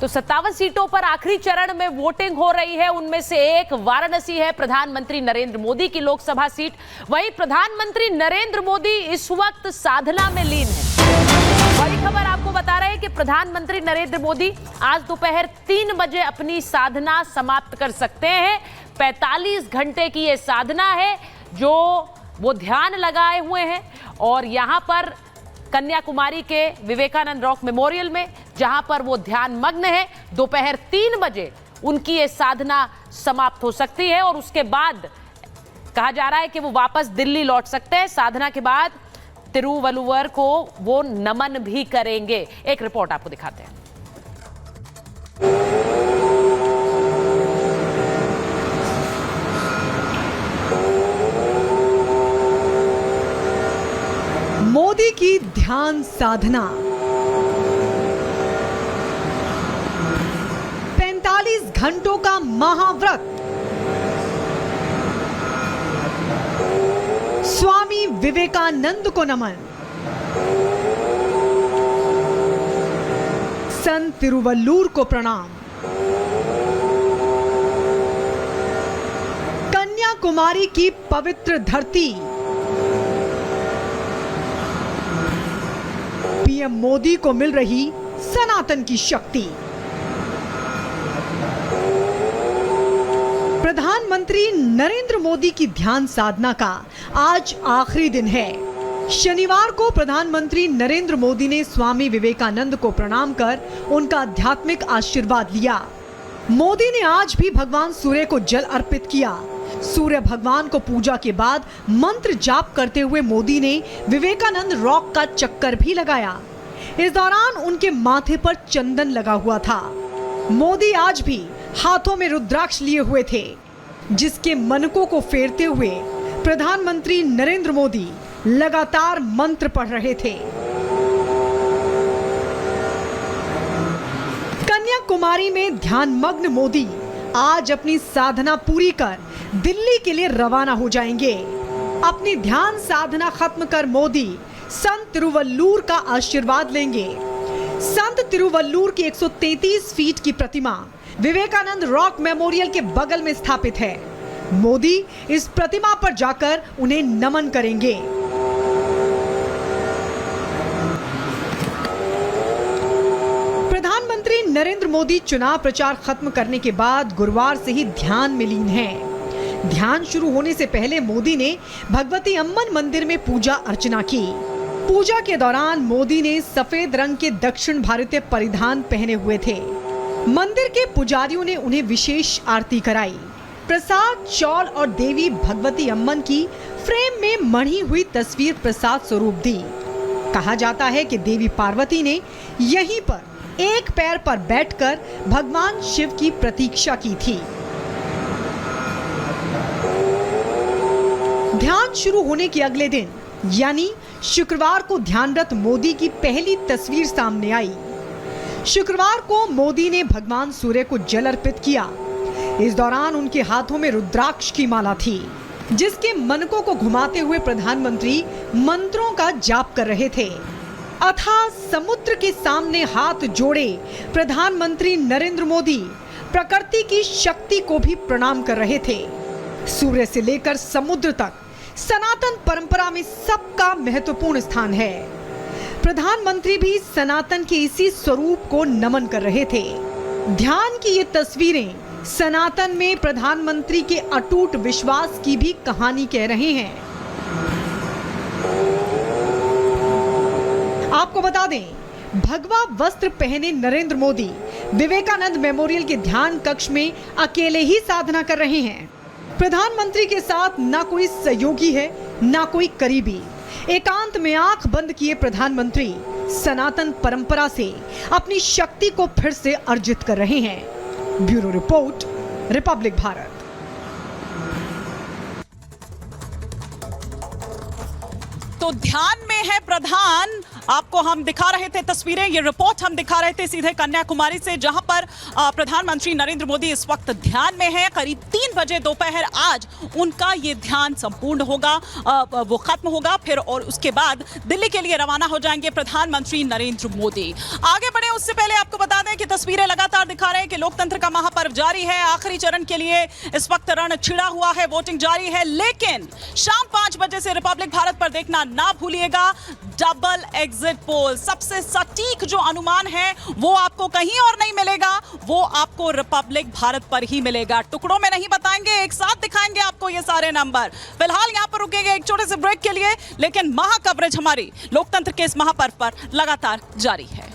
तो 57 सीटों पर आखिरी चरण में वोटिंग हो रही है। उनमें से एक वाराणसी है, प्रधानमंत्री नरेंद्र मोदी की लोकसभा सीट। वहीं प्रधानमंत्री नरेंद्र मोदी इस वक्त साधना में लीन है। बड़ी खबर आपको बता रहे हैं कि प्रधानमंत्री नरेंद्र मोदी आज दोपहर 3 बजे अपनी साधना समाप्त कर सकते हैं। 45 घंटे की यह साधना है जो वो ध्यान लगाए हुए हैं, और यहां पर कन्याकुमारी के विवेकानंद रॉक मेमोरियल में, जहां पर वो ध्यान मग्न है, दोपहर 3 बजे उनकी ये साधना समाप्त हो सकती है और उसके बाद कहा जा रहा है कि वो वापस दिल्ली लौट सकते हैं। साधना के बाद तिरुवल्लुवर को वो नमन भी करेंगे। एक रिपोर्ट आपको दिखाते हैं। मोदी की ध्यान साधना 45 घंटों का महाव्रत। स्वामी विवेकानंद को नमन। संत तिरुवल्लुवर को प्रणाम। कन्याकुमारी की पवित्र धरती। पीएम मोदी को मिल रही सनातन की शक्ति। प्रधानमंत्री नरेंद्र मोदी की ध्यान साधना का आज आखिरी दिन है। शनिवार को प्रधानमंत्री नरेंद्र मोदी ने स्वामी विवेकानंद को प्रणाम कर उनका आध्यात्मिक आशीर्वाद लिया। मोदी ने आज भी भगवान सूर्य को जल अर्पित किया। सूर्य भगवान को पूजा के बाद मंत्र जाप करते हुए मोदी ने विवेकानंद रॉक का चक्कर भी लगाया। इस दौरान उनके माथे पर चंदन लगा हुआ था। मोदी आज भी हाथों में रुद्राक्ष लिए हुए थे, जिसके मनकों को फेरते हुए प्रधानमंत्री नरेंद्र मोदी लगातार मंत्र पढ़ रहे थे। कन्याकुमारी में ध्यानमग्न मोदी आज अपनी साधना पूरी कर दिल्ली के लिए रवाना हो जाएंगे। अपनी ध्यान साधना खत्म कर मोदी संत तिरुवल्लुवर का आशीर्वाद लेंगे। संत तिरुवल्लुवर की 133 फीट की प्रतिमा विवेकानंद रॉक मेमोरियल के बगल में स्थापित है। मोदी इस प्रतिमा पर जाकर उन्हें नमन करेंगे। प्रधानमंत्री नरेंद्र मोदी चुनाव प्रचार खत्म करने के बाद गुरुवार से ही ध्यान में लीन हैं। ध्यान शुरू होने से पहले मोदी ने भगवती अम्मन मंदिर में पूजा अर्चना की। पूजा के दौरान मोदी ने सफेद रंग के दक्षिण भारतीय परिधान पहने हुए थे। मंदिर के पुजारियों ने उन्हें विशेष आरती कराई। प्रसाद, चौल और देवी भगवती अम्मन की फ्रेम में मढ़ी हुई तस्वीर प्रसाद स्वरूप दी। कहा जाता है कि देवी पार्वती ने यहीं पर एक पैर पर बैठकर भगवान शिव की प्रतीक्षा की थी। ध्यान शुरू होने के अगले दिन यानी शुक्रवार को ध्यानरत मोदी की पहली तस्वीर सामने आई। शुक्रवार को मोदी ने भगवान सूर्य को जल अर्पित किया। इस दौरान उनके हाथों में रुद्राक्ष की माला थी, जिसके मनकों को घुमाते हुए प्रधानमंत्री मंत्रों का जाप कर रहे थे। अथाह समुद्र के सामने हाथ जोड़े प्रधानमंत्री नरेंद्र मोदी प्रकृति की शक्ति को भी प्रणाम कर रहे थे। सूर्य से लेकर समुद्र तक सनातन परंपरा में सबका महत्वपूर्ण स्थान है। प्रधानमंत्री भी सनातन के इसी स्वरूप को नमन कर रहे थे। ध्यान की ये तस्वीरें सनातन में प्रधानमंत्री के अटूट विश्वास की भी कहानी कह रहे हैं। आपको बता दें, भगवा वस्त्र पहने नरेंद्र मोदी विवेकानंद मेमोरियल के ध्यान कक्ष में अकेले ही साधना कर रहे हैं। प्रधानमंत्री के साथ ना कोई सहयोगी है, ना कोई करीबी। एकांत में आंख बंद किए प्रधानमंत्री सनातन परंपरा से अपनी शक्ति को फिर से अर्जित कर रहे हैं। Bureau report, Republic Bharat. तो ध्यान में है प्रधान। आपको हम दिखा रहे थे तस्वीरें, ये रिपोर्ट हम दिखा रहे थे सीधे कन्याकुमारी से, जहां पर प्रधानमंत्री नरेंद्र मोदी इस वक्त ध्यान में है। करीब 3 बजे दोपहर आज उनका ये ध्यान संपूर्ण होगा, वो खत्म होगा फिर, और उसके बाद दिल्ली के लिए रवाना हो जाएंगे प्रधानमंत्री नरेंद्र मोदी। आगे बढ़े उससे पहले आपको बता दें कि तस्वीरें लगातार दिखा रहे हैं कि लोकतंत्र का महापर्व जारी है। आखिरी चरण के लिए इस वक्त रण छिड़ा हुआ है, वोटिंग जारी है, लेकिन शाम 5 बजे से रिपब्लिक भारत पर देखना ना भूलिएगा डबल एग्जिट पोल। सबसे सटीक जो अनुमान है वो आपको कहीं और नहीं मिलेगा, वो आपको रिपब्लिक भारत पर ही मिलेगा। टुकड़ों में नहीं बताएंगे, एक साथ दिखाएंगे आपको ये सारे नंबर। फिलहाल यहां पर रुकेंगे एक छोटे से ब्रेक के लिए, लेकिन महा कवरेज हमारी लोकतंत्र के इस महापर्व पर लगातार जारी है।